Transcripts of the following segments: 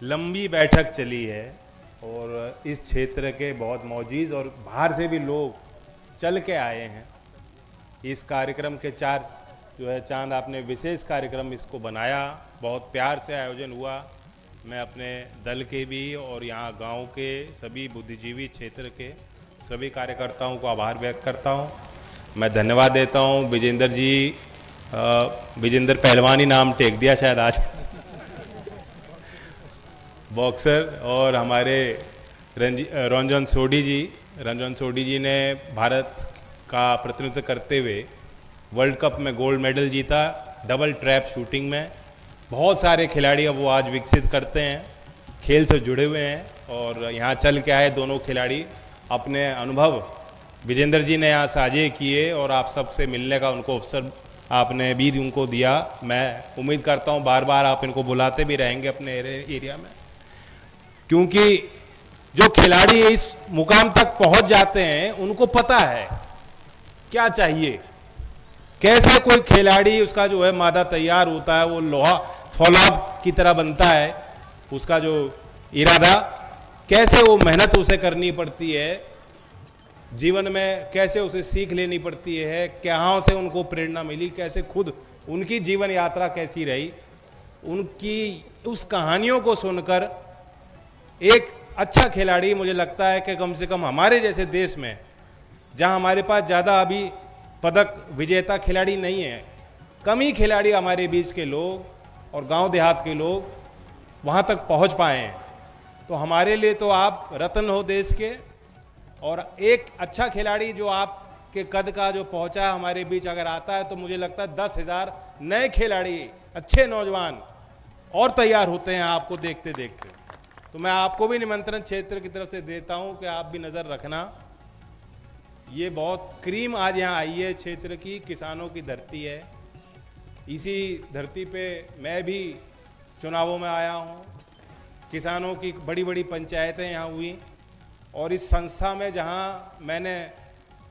लंबी बैठक चली है और इस क्षेत्र के बहुत मौजीज़ और बाहर से भी लोग चल के आए हैं। इस कार्यक्रम के चार जो है चांद आपने विशेष कार्यक्रम इसको बनाया, बहुत प्यार से आयोजन हुआ। मैं अपने दल के भी और यहाँ गांव के सभी बुद्धिजीवी क्षेत्र के सभी कार्यकर्ताओं को आभार व्यक्त करता हूँ। मैं धन्यवाद देता हूँ विजेंद्र जी, विजेंद्र पहलवान ही नाम टेक दिया शायद आज बॉक्सर, और हमारे रंजन सोढी जी ने भारत का प्रतिनिधित्व करते हुए वर्ल्ड कप में गोल्ड मेडल जीता डबल ट्रैप शूटिंग में। बहुत सारे खिलाड़ी अब वो आज विकसित करते हैं, खेल से जुड़े हुए हैं और यहाँ चल के आए दोनों खिलाड़ी। अपने अनुभव विजेंद्र जी ने यहाँ साझे किए और आप सबसे मिलने का उनको अवसर आपने भी उनको दिया। मैं उम्मीद करता हूँ बार बार आप इनको बुलाते भी रहेंगे अपने एरिया में, क्योंकि जो खिलाड़ी इस मुकाम तक पहुंच जाते हैं उनको पता है क्या चाहिए, कैसे कोई खिलाड़ी उसका जो है मादा तैयार होता है, वो लोहा फौलाद की तरह बनता है, उसका जो इरादा कैसे वो मेहनत उसे करनी पड़ती है, जीवन में कैसे उसे सीख लेनी पड़ती है, कहाँ से उनको प्रेरणा मिली, कैसे खुद उनकी जीवन यात्रा कैसी रही, उनकी उस कहानियों को सुनकर एक अच्छा खिलाड़ी, मुझे लगता है कि कम से कम हमारे जैसे देश में जहां हमारे पास ज़्यादा अभी पदक विजेता खिलाड़ी नहीं है, कम ही खिलाड़ी हमारे बीच के लोग और गांव देहात के लोग वहां तक पहुंच पाए हैं, तो हमारे लिए तो आप रत्न हो देश के। और एक अच्छा खिलाड़ी जो आपके कद का जो पहुंचा है हमारे बीच अगर आता है तो मुझे लगता है 10,000 नए खिलाड़ी, अच्छे नौजवान और तैयार होते हैं आपको देखते देखते। तो मैं आपको भी निमंत्रण क्षेत्र की तरफ से देता हूं कि आप भी नज़र रखना। ये बहुत क्रीम आज यहाँ आई है, क्षेत्र की किसानों की धरती है। इसी धरती पे मैं भी चुनावों में आया हूँ, किसानों की बड़ी बड़ी पंचायतें यहाँ हुई और इस संस्था में जहाँ मैंने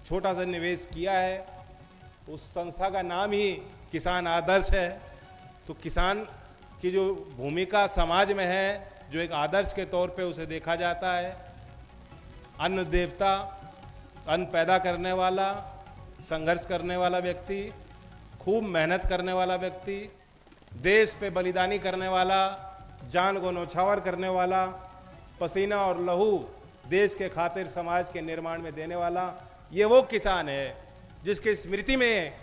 छोटा सा निवेश किया है उस संस्था का नाम ही किसान आदर्श है। तो किसान की जो भूमिका समाज में है, जो एक आदर्श के तौर पे उसे देखा जाता है, अन्न देवता, अन्न पैदा करने वाला, संघर्ष करने वाला व्यक्ति, खूब मेहनत करने वाला व्यक्ति, देश पे बलिदानी करने वाला, जान को न्यौछावर करने वाला, पसीना और लहू देश के खातिर समाज के निर्माण में देने वाला, ये वो किसान है जिसकी स्मृति में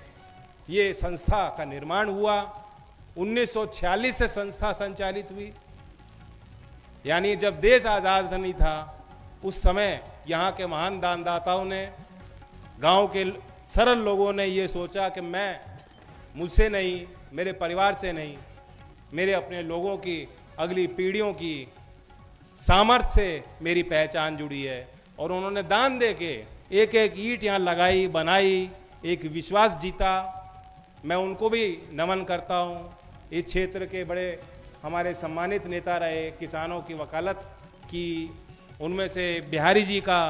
ये संस्था का निर्माण हुआ। 1946 से संस्था संचालित हुई, यानी जब देश आज़ाद नहीं था उस समय यहाँ के महान दानदाताओं ने, गांव के सरल लोगों ने ये सोचा कि मैं, मुझसे नहीं, मेरे परिवार से नहीं, मेरे अपने लोगों की, अगली पीढ़ियों की सामर्थ्य से मेरी पहचान जुड़ी है। और उन्होंने दान दे के एक एक ईंट यहाँ लगाई, बनाई, एक विश्वास जीता। मैं उनको भी नमन करता हूँ। इस क्षेत्र के बड़े हमारे सम्मानित नेता रहे, किसानों की वकालत की, उनमें से बिहारी जी का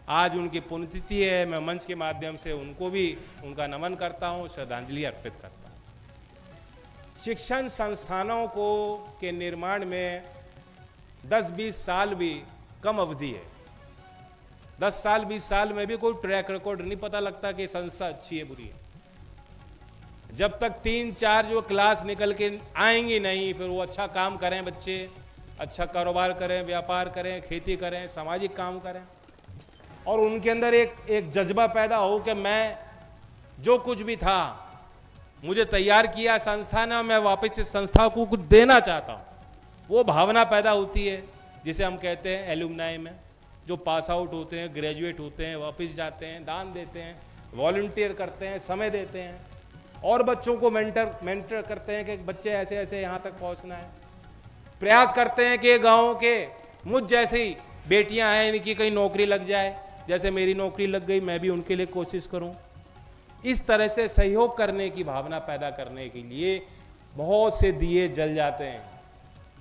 आज उनकी पुण्यतिथि है। मैं मंच के माध्यम से उनको भी उनका नमन करता हूँ, श्रद्धांजलि अर्पित करता हूँ। शिक्षण संस्थानों को के निर्माण में 10-20 साल भी कम अवधि है। 10 साल 20 साल में भी कोई ट्रैक रिकॉर्ड नहीं पता लगता कि संस्था अच्छी है बुरी है। जब तक 3-4 जो क्लास निकल के आएंगी नहीं, फिर वो अच्छा काम करें, बच्चे अच्छा कारोबार करें, व्यापार करें, खेती करें, सामाजिक काम करें और उनके अंदर एक जज्बा पैदा हो कि मैं जो कुछ भी था, मुझे तैयार किया संस्था ने, मैं वापस इस संस्था को कुछ देना चाहता हूँ। वो भावना पैदा होती है जिसे हम कहते हैं एलुमनाई में, जो पास आउट होते हैं, ग्रेजुएट होते हैं, वापस जाते हैं, दान देते हैं, वॉलंटियर करते हैं, समय देते हैं और बच्चों को मेंटर करते हैं कि बच्चे ऐसे ऐसे यहाँ तक पहुँचना है। प्रयास करते हैं कि गाँव के मुझ जैसी बेटियाँ हैं, इनकी कहीं नौकरी लग जाए, जैसे मेरी नौकरी लग गई, मैं भी उनके लिए कोशिश करूँ। इस तरह से सहयोग करने की भावना पैदा करने के लिए बहुत से दिए जल जाते हैं,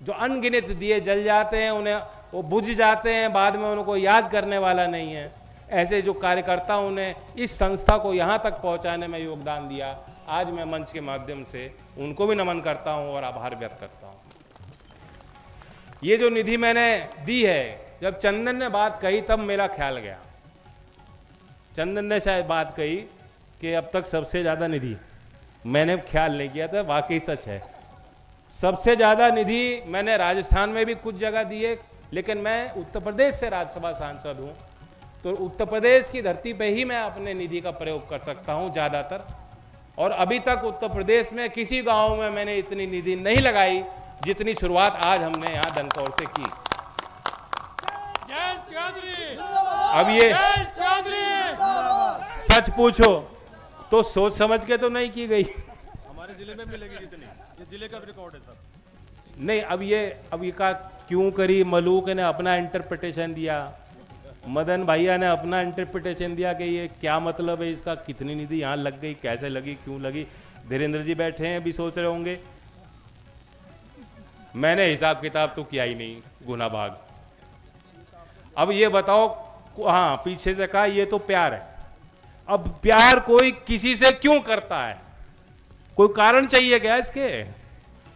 जो अनगिनत दिए जल जाते हैं, उन्हें वो बुझ जाते हैं, बाद में उनको याद करने वाला नहीं है। ऐसे जो कार्यकर्ताओं ने इस संस्था को यहाँ तक पहुँचाने में योगदान दिया, आज मैं मंच के माध्यम से उनको भी नमन करता हूँ और आभार व्यक्त करता हूँ। ये जो निधि मैंने दी है, जब चंदन ने बात कही तब मेरा ख्याल गया। चंदन ने शायद बात कही कि अब तक सबसे ज्यादा निधि, मैंने ख्याल नहीं किया था, वाकई सच है। सबसे ज्यादा निधि मैंने राजस्थान में भी कुछ जगह दी है, लेकिन मैं उत्तर प्रदेश से राज्यसभा सांसद हूं, तो उत्तर प्रदेश की धरती पे ही मैं अपने निधि का प्रयोग कर सकता हूं ज्यादातर। और अभी तक उत्तर प्रदेश में किसी गांव में मैंने इतनी निधि नहीं लगाई जितनी शुरुआत आज हमने यहां दनकौर से की। अब ये सच पूछो तो सोच समझ के तो नहीं की गई। हमारे जिले में मिलेगी जितनी, ये जिले का रिकॉर्ड है सर। नहीं, अब ये का क्यों करी, मलूक ने अपना इंटरप्रिटेशन दिया, मदन भैया ने अपना इंटरप्रिटेशन दिया कि ये क्या मतलब है इसका, कितनी निधि यहाँ लग गई, कैसे लगी, क्यों लगी। धीरेन्द्र जी बैठे हैं, भी सोच रहे होंगे। मैंने हिसाब किताब तो किया ही नहीं, गुना भाग। अब ये बताओ, हाँ पीछे से कहा ये तो प्यार है। अब प्यार कोई किसी से क्यों करता है, कोई कारण चाहिए क्या इसके?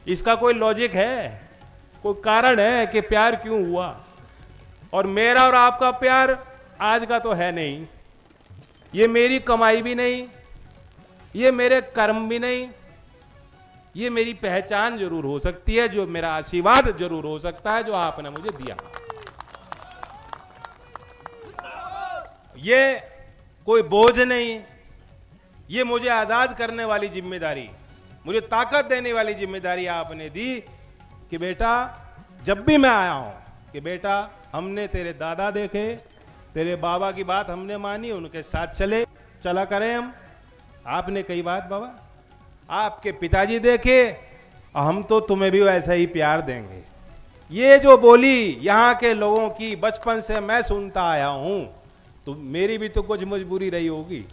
इसका कोई लॉजिक है, कोई कारण है कि प्यार क्यों हुआ? और मेरा और आपका प्यार आज का तो है नहीं, ये मेरी कमाई भी नहीं, ये मेरे कर्म भी नहीं, ये मेरी पहचान जरूर हो सकती है, जो मेरा आशीर्वाद जरूर हो सकता है जो आपने मुझे दिया। ये कोई बोझ नहीं, ये मुझे आजाद करने वाली जिम्मेदारी, मुझे ताकत देने वाली जिम्मेदारी आपने दी कि बेटा जब भी मैं आया हूं कि बेटा हमने तेरे दादा देखे, तेरे बाबा की बात हमने मानी, उनके साथ चला करें हम। आपने कई बात बाबा, आपके पिताजी देखे, हम तो तुम्हें भी वैसा ही प्यार देंगे। ये जो बोली यहाँ के लोगों की बचपन से मैं सुनता आया हूं, तो मेरी भी तो कुछ मजबूरी रही होगी।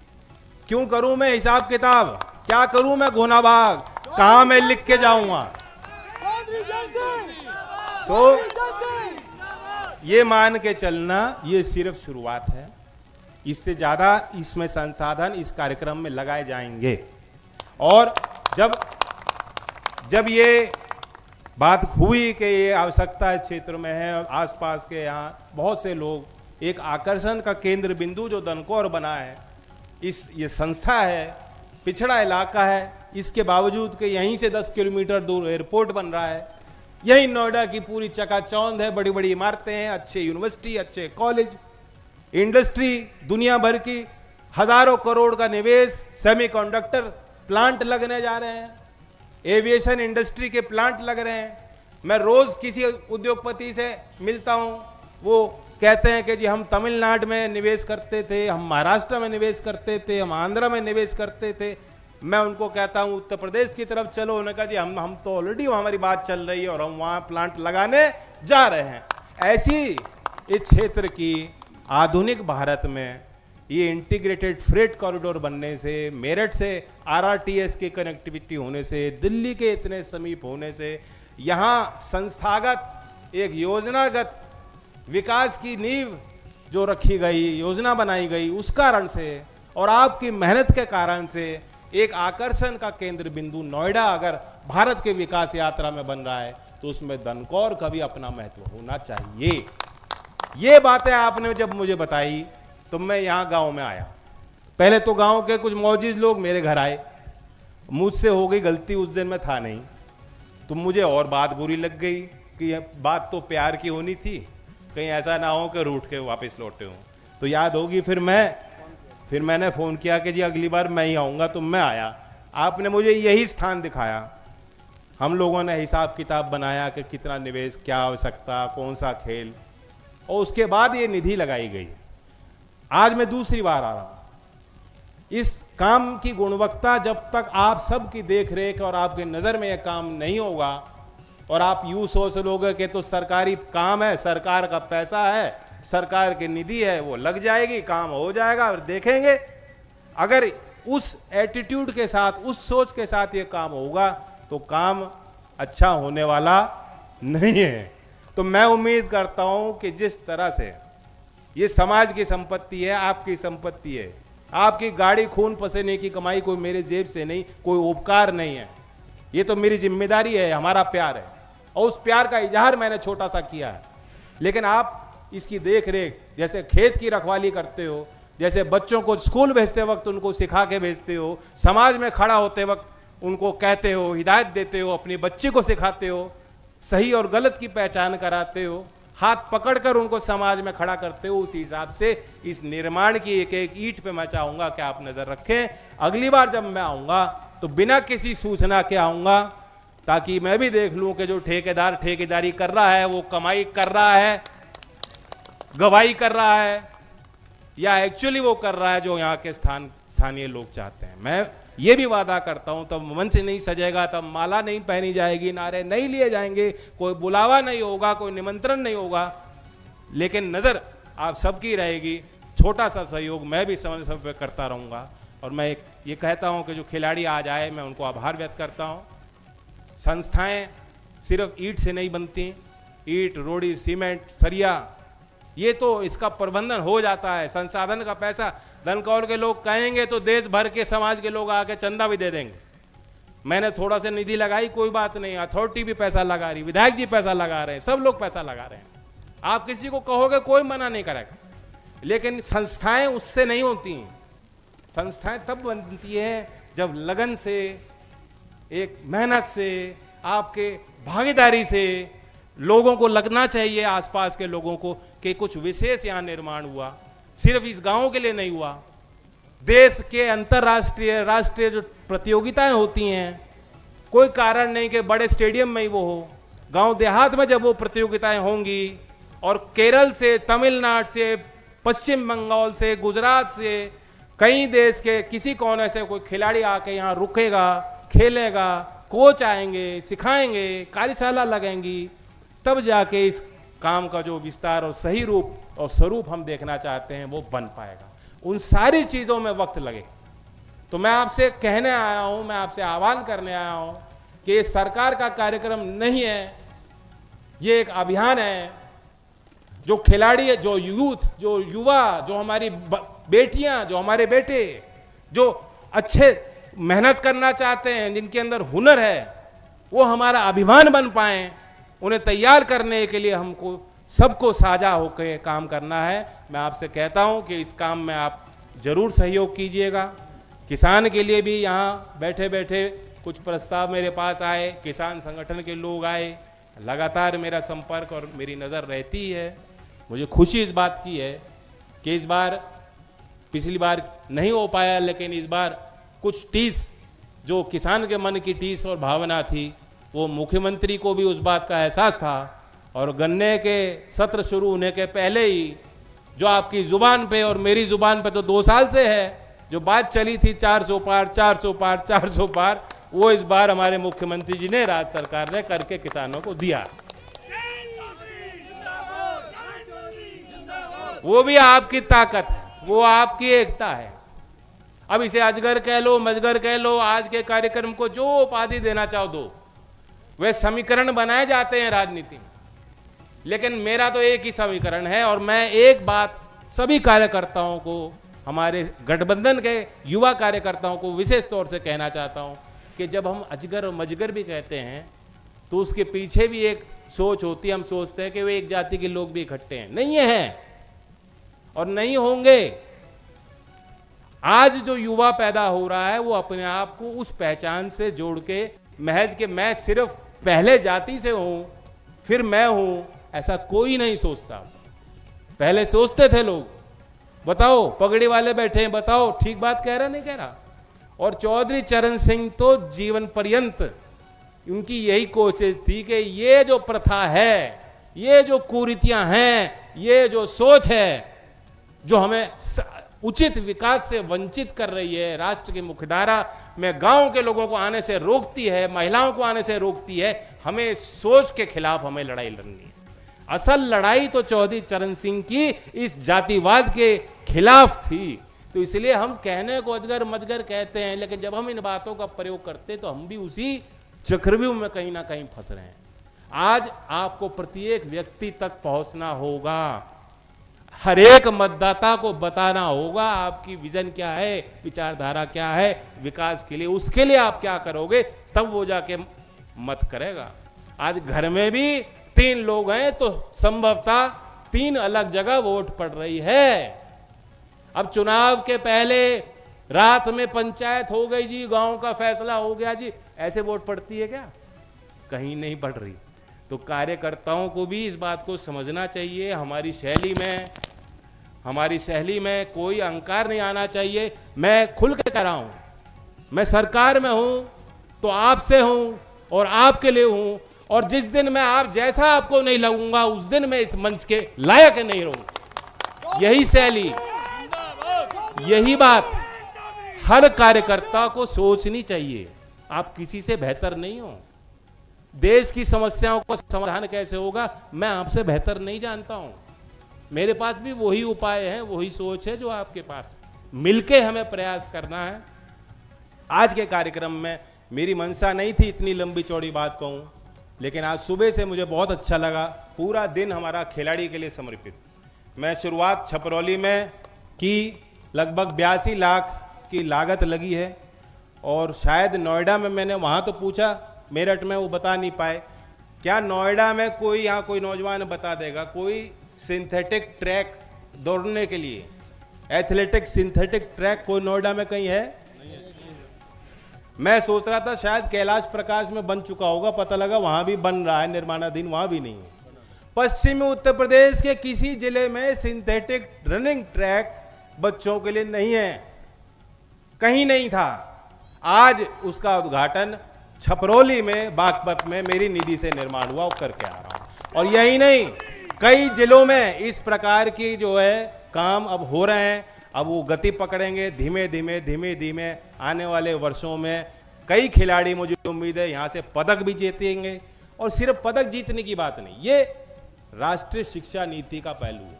क्यों करूं मैं हिसाब किताब, क्या करूं मैं गुना भाग, कहां मैं लिख के जाऊंगा? तो ये मान के चलना, ये सिर्फ शुरुआत है, इससे ज्यादा इसमें संसाधन इस कार्यक्रम में लगाए जाएंगे। और जब ये बात हुई कि ये आवश्यकता इस क्षेत्र में है, आसपास के यहाँ बहुत से लोग, एक आकर्षण का केंद्र बिंदु जो दनकौर बना है, ये संस्था है, पिछड़ा इलाका है, इसके बावजूद कि यहीं से 10 किलोमीटर दूर एयरपोर्ट बन रहा है, यही नोएडा की पूरी चकाचौंध है, बड़ी बड़ी इमारतें हैं, अच्छे यूनिवर्सिटी, अच्छे कॉलेज, इंडस्ट्री दुनिया भर की, हजारों करोड़ का निवेश, सेमीकंडक्टर प्लांट लगने जा रहे हैं, एविएशन इंडस्ट्री के प्लांट लग रहे हैं। मैं रोज किसी उद्योगपति से मिलता हूं, वो कहते हैं कि जी हम तमिलनाडु में निवेश करते थे, हम महाराष्ट्र में निवेश करते थे, हम आंध्र में निवेश करते थे। मैं उनको कहता हूं उत्तर प्रदेश की तरफ चलो, उन्होंने कहा जी हम तो ऑलरेडी हमारी बात चल रही है और हम वहां प्लांट लगाने जा रहे हैं। ऐसी इस क्षेत्र की आधुनिक भारत में ये इंटीग्रेटेड फ्रेट कॉरिडोर बनने से, मेरठ से आरआरटीएस की कनेक्टिविटी होने से, दिल्ली के इतने समीप होने से, यहाँ संस्थागत एक योजनागत विकास की नींव जो रखी गई, योजना बनाई गई, उस कारण से और आपकी मेहनत के कारण से एक आकर्षण का केंद्र बिंदु नोएडा अगर भारत के विकास यात्रा में बन रहा है, तो उसमें दनकौर का भी अपना महत्व होना चाहिए। ये बातें आपने जब मुझे बताई तो मैं यहाँ गांव में आया। पहले तो गांव के कुछ मौजूद लोग मेरे घर आए, मुझसे हो गई गलती, उस दिन मैं था नहीं, तो मुझे और बात बुरी लग गई कि ये बात तो प्यार की होनी थी, कहीं ऐसा ना हो कि रूठ के वापस लौटे हूँ। तो याद होगी, फिर मैंने फ़ोन किया कि जी अगली बार मैं ही आऊँगा, तो मैं आया। आपने मुझे यही स्थान दिखाया, हम लोगों ने हिसाब किताब बनाया कि कितना निवेश, क्या आवश्यकता, कौन सा खेल, और उसके बाद ये निधि लगाई गई। आज मैं दूसरी बार आ रहा हूँ। इस काम की गुणवत्ता जब तक आप सबकी देख रेख और आपके नज़र में यह काम नहीं होगा, और आप यूँ सोच लोगे कि तो सरकारी काम है, सरकार का पैसा है, सरकार की निधि है, वो लग जाएगी, काम हो जाएगा और देखेंगे, अगर उस एटीट्यूड के साथ, उस सोच के साथ ये काम होगा तो काम अच्छा होने वाला नहीं है। तो मैं उम्मीद करता हूं कि जिस तरह से ये समाज की संपत्ति है, आपकी संपत्ति है, आपकी गाड़ी खून पसीने की कमाई, कोई मेरे जेब से नहीं, कोई उपकार नहीं है, ये तो मेरी जिम्मेदारी है, हमारा प्यार है। और उस प्यार का इजहार मैंने छोटा सा किया है। लेकिन आप इसकी देख रेख जैसे खेत की रखवाली करते हो, जैसे बच्चों को स्कूल भेजते वक्त उनको सिखा के भेजते हो, समाज में खड़ा होते वक्त उनको कहते हो, हिदायत देते हो, अपनी बच्ची को सिखाते हो, सही और गलत की पहचान कराते हो, हाथ पकड़कर उनको समाज में खड़ा करते हो, उसी हिसाब से इस निर्माण की एक एक ईंट पे मैं चाहूंगा कि आप नजर रखें। अगली बार जब मैं आऊंगा तो बिना किसी सूचना के आऊंगा, ताकि मैं भी देख लूं कि जो ठेकेदार ठेकेदारी कर रहा है वो कमाई कर रहा है, गवाही कर रहा है, या एक्चुअली वो कर रहा है जो यहाँ के स्थानीय लोग चाहते हैं। मैं ये भी वादा करता हूं, तब मंच नहीं सजेगा, तब माला नहीं पहनी जाएगी, नारे नहीं लिए जाएंगे, कोई बुलावा नहीं होगा, कोई निमंत्रण नहीं होगा, लेकिन नजर आप सबकी रहेगी। छोटा सा सहयोग मैं भी समय समय पर करता रहूंगा। और मैं ये कहता हूं कि जो खिलाड़ी आज आए, मैं उनको आभार व्यक्त करता हूं। संस्थाएं सिर्फ ईंट से नहीं बनती, ईंट, रोड़ी, सीमेंट, सरिया, ये तो इसका प्रबंधन हो जाता है। संसाधन का पैसा धनकौर के लोग कहेंगे तो देश भर के समाज के लोग आके चंदा भी दे देंगे। मैंने थोड़ा सा निधि लगाई, कोई बात नहीं, अथॉरिटी भी पैसा लगा रही, विधायक जी पैसा लगा रहे हैं, सब लोग पैसा लगा रहे हैं। आप किसी को कहोगे कोई मना नहीं करेगा, लेकिन संस्थाएं उससे नहीं होती हैं। संस्थाएं तब बनती है जब लगन से, एक मेहनत से, आपके भागीदारी से लोगों को लगना चाहिए, आसपास के लोगों को, कि कुछ विशेष यहाँ निर्माण हुआ। सिर्फ इस गांव के लिए नहीं हुआ, देश के अंतर्राष्ट्रीय, राष्ट्रीय जो प्रतियोगिताएं होती हैं, कोई कारण नहीं कि बड़े स्टेडियम में ही वो हो, गांव देहात में जब वो प्रतियोगिताएं होंगी, और केरल से, तमिलनाडु से, पश्चिम बंगाल से, गुजरात से, कई देश के किसी कोने से कोई खिलाड़ी आके यहाँ रुकेगा, खेलेगा, कोच आएंगे, सिखाएंगे, कार्यशाला लगेंगी, तब जाके इस काम का जो विस्तार और सही रूप और स्वरूप हम देखना चाहते हैं वो बन पाएगा। उन सारी चीजों में वक्त लगेगा। तो मैं आपसे कहने आया हूं, मैं आपसे आह्वान करने आया हूं कि ये सरकार का कार्यक्रम नहीं है, ये एक अभियान है। जो खिलाड़ी, जो यूथ, जो युवा, जो हमारी बेटियां, जो हमारे बेटे, जो अच्छे मेहनत करना चाहते हैं, जिनके अंदर हुनर है, वो हमारा अभिमान बन पाए, उन्हें तैयार करने के लिए हमको सबको साझा होकर काम करना है। मैं आपसे कहता हूं कि इस काम में आप जरूर सहयोग कीजिएगा। किसान के लिए भी यहाँ बैठे बैठे कुछ प्रस्ताव मेरे पास आए, किसान संगठन के लोग आए, लगातार मेरा संपर्क और मेरी नज़र रहती है। मुझे खुशी इस बात की है कि इस बार, पिछली बार नहीं हो पाया, लेकिन इस बार कुछ टीस, जो किसान के मन की टीस और भावना थी, वो मुख्यमंत्री को भी उस बात का एहसास था। और गन्ने के सत्र शुरू होने के पहले ही जो आपकी जुबान पे और मेरी जुबान पे तो 2 साल से है, जो बात चली थी 400 पार, 400 पार, 400 पार, वो इस बार हमारे मुख्यमंत्री जी ने, राज्य सरकार ने करके किसानों को दिया। वो भी आपकी ताकत है, वो आपकी एकता है। अब इसे अजगर कह लो, मजगर कह लो, आज के कार्यक्रम को जो उपाधि देना चाहो दो। वे समीकरण बनाए जाते हैं राजनीति में, लेकिन मेरा तो एक ही समीकरण है। और मैं एक बात सभी कार्यकर्ताओं को, हमारे गठबंधन के युवा कार्यकर्ताओं को विशेष तौर से कहना चाहता हूं कि जब हम अजगर और मजगर भी कहते हैं तो उसके पीछे भी एक सोच होती है। हम सोचते हैं कि वे एक जाति के लोग भी इकट्ठे हैं, नहीं है और नहीं होंगे। आज जो युवा पैदा हो रहा है वो अपने आप को उस पहचान से जोड़ के, महज के मैं सिर्फ पहले जाति से हूं, फिर मैं हूं, ऐसा कोई नहीं सोचता। पहले सोचते थे लोग, बताओ पगड़ी वाले बैठे हैं, बताओ ठीक बात कह रहा नहीं कह रहा। और चौधरी चरण सिंह तो जीवन पर्यंत उनकी यही कोशिश थी कि ये जो प्रथा है, ये जो कुरीतियां हैं, ये जो सोच है जो हमें उचित विकास से वंचित कर रही है, राष्ट्र की मुख्यधारा में गांव के लोगों को आने से रोकती है, महिलाओं को आने से रोकती है, हमें सोच के खिलाफ हमें लड़ाई लड़नी है। असल लड़ाई तो चौधरी चरण सिंह की इस जातिवाद के खिलाफ थी। तो इसलिए हम कहने को अजगर मजगर कहते हैं, लेकिन जब हम इन बातों का प्रयोग करते हैं तो हम भी उसी चक्रव्यूह में कहीं ना कहीं फंस रहे हैं। आज आपको प्रत्येक व्यक्ति तक पहुंचना होगा, हर एक मतदाता को बताना होगा आपकी विजन क्या है, विचारधारा क्या है विकास के लिए, उसके लिए आप क्या करोगे, तब वो जाके मत करेगा। आज घर में भी 3 लोग हैं तो संभवतः 3 अलग जगह वोट पड़ रही है। अब चुनाव के पहले रात में पंचायत हो गई जी, गांव का फैसला हो गया जी, ऐसे वोट पड़ती है क्या? कहीं नहीं पड़ रही। तो कार्यकर्ताओं को भी इस बात को समझना चाहिए। हमारी शैली में कोई अहंकार नहीं आना चाहिए। मैं खुल के कह रहा हूं, मैं सरकार में हूं तो आपसे हूं और आपके लिए हूं, और जिस दिन मैं आप जैसा आपको नहीं लगूंगा उस दिन मैं इस मंच के लायक नहीं रहूंगा। यही शैली, यही बात हर कार्यकर्ता को सोचनी चाहिए। आप किसी से बेहतर नहीं हो। देश की समस्याओं का समाधान कैसे होगा मैं आपसे बेहतर नहीं जानता हूं। मेरे पास भी वही उपाय हैं, वही सोच है जो आपके पास। मिलके हमें प्रयास करना है। आज के कार्यक्रम में मेरी मंशा नहीं थी इतनी लंबी चौड़ी बात कहूं, लेकिन आज सुबह से मुझे बहुत अच्छा लगा। पूरा दिन हमारा खिलाड़ी के लिए समर्पित। मैं शुरुआत छपरौली में की, लगभग 82 लाख की लागत लगी है, और शायद नोएडा में मैंने वहाँ तो पूछा, मेरठ में वो बता नहीं पाए। क्या नोएडा में कोई, यहाँ कोई नौजवान बता देगा कोई सिंथेटिक ट्रैक दौड़ने के लिए, एथलेटिक सिंथेटिक ट्रैक कोई नोएडा में कहीं है? मैं सोच रहा था शायद कैलाश प्रकाश में बन चुका होगा, पता लगा वहां भी बन रहा है, निर्माणाधीन, वहां भी नहीं है। पश्चिमी उत्तर प्रदेश के किसी जिले में सिंथेटिक रनिंग ट्रैक बच्चों के लिए नहीं है, कहीं नहीं था। आज उसका उद्घाटन छपरौली में, बागपत में मेरी निधि से निर्माण हुआ, करके आ रहा हूं। और यही नहीं, कई जिलों में इस प्रकार की जो है काम अब हो रहे हैं। अब वो गति पकड़ेंगे धीमे धीमे आने वाले वर्षों में। कई खिलाड़ी, मुझे उम्मीद है, यहाँ से पदक भी जीतेंगे। और सिर्फ पदक जीतने की बात नहीं, ये राष्ट्रीय शिक्षा नीति का पहलू है।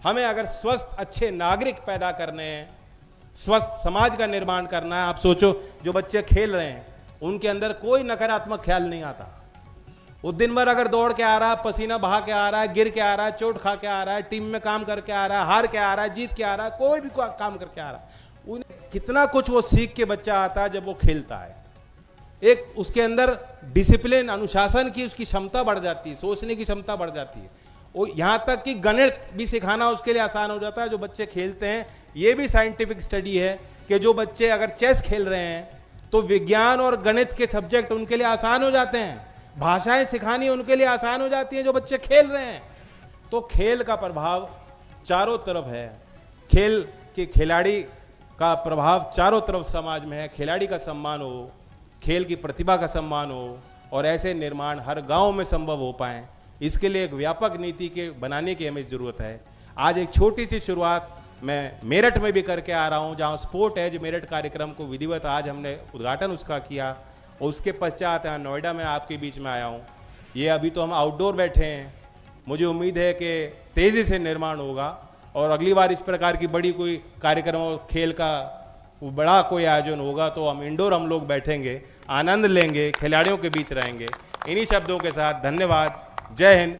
हमें अगर स्वस्थ अच्छे नागरिक पैदा करने हैं, स्वस्थ समाज का निर्माण करना है। आप सोचो, जो बच्चे खेल रहे हैं उनके अंदर कोई नकारात्मक ख्याल नहीं आता। वो दिन भर अगर दौड़ के आ रहा है, पसीना बहा के आ रहा है, गिर के आ रहा है, चोट खा के आ रहा है, टीम में काम करके आ रहा है, हार के आ रहा है, जीत के आ रहा है, कोई भी काम करके आ रहा है, उन्हें कितना कुछ वो सीख के बच्चा आता है जब वो खेलता है। एक उसके अंदर डिसिप्लिन, अनुशासन की उसकी क्षमता बढ़ जाती है, सोचने की क्षमता बढ़ जाती है। वो यहाँ तक कि गणित भी सिखाना उसके लिए आसान हो जाता है जो बच्चे खेलते हैं। ये भी साइंटिफिक स्टडी है कि जो बच्चे अगर चेस खेल रहे हैं तो विज्ञान और गणित के सब्जेक्ट उनके लिए आसान हो जाते हैं, भाषाएं सिखानी उनके लिए आसान हो जाती हैं जो बच्चे खेल रहे हैं। तो खेल का प्रभाव चारों तरफ है, खेल के खिलाड़ी का प्रभाव चारों तरफ समाज में है। खिलाड़ी का सम्मान हो, खेल की प्रतिभा का सम्मान हो, और ऐसे निर्माण हर गांव में संभव हो पाए, इसके लिए एक व्यापक नीति के बनाने की हमें ज़रूरत है। आज एक छोटी सी शुरुआत मैं मेरठ में भी करके आ रहा हूं, जहां स्पोर्ट एज मेरठ कार्यक्रम को विधिवत आज हमने उद्घाटन उसका किया, और उसके पश्चात यहाँ नोएडा में आपके बीच में आया हूँ। ये अभी तो हम आउटडोर बैठे हैं, मुझे उम्मीद है कि तेज़ी से निर्माण होगा, और अगली बार इस प्रकार की बड़ी कोई कार्यक्रम और खेल का बड़ा कोई आयोजन होगा तो हम इंडोर हम लोग बैठेंगे, आनंद लेंगे, खिलाड़ियों के बीच रहेंगे। इन्हीं शब्दों के साथ धन्यवाद। जय हिंद।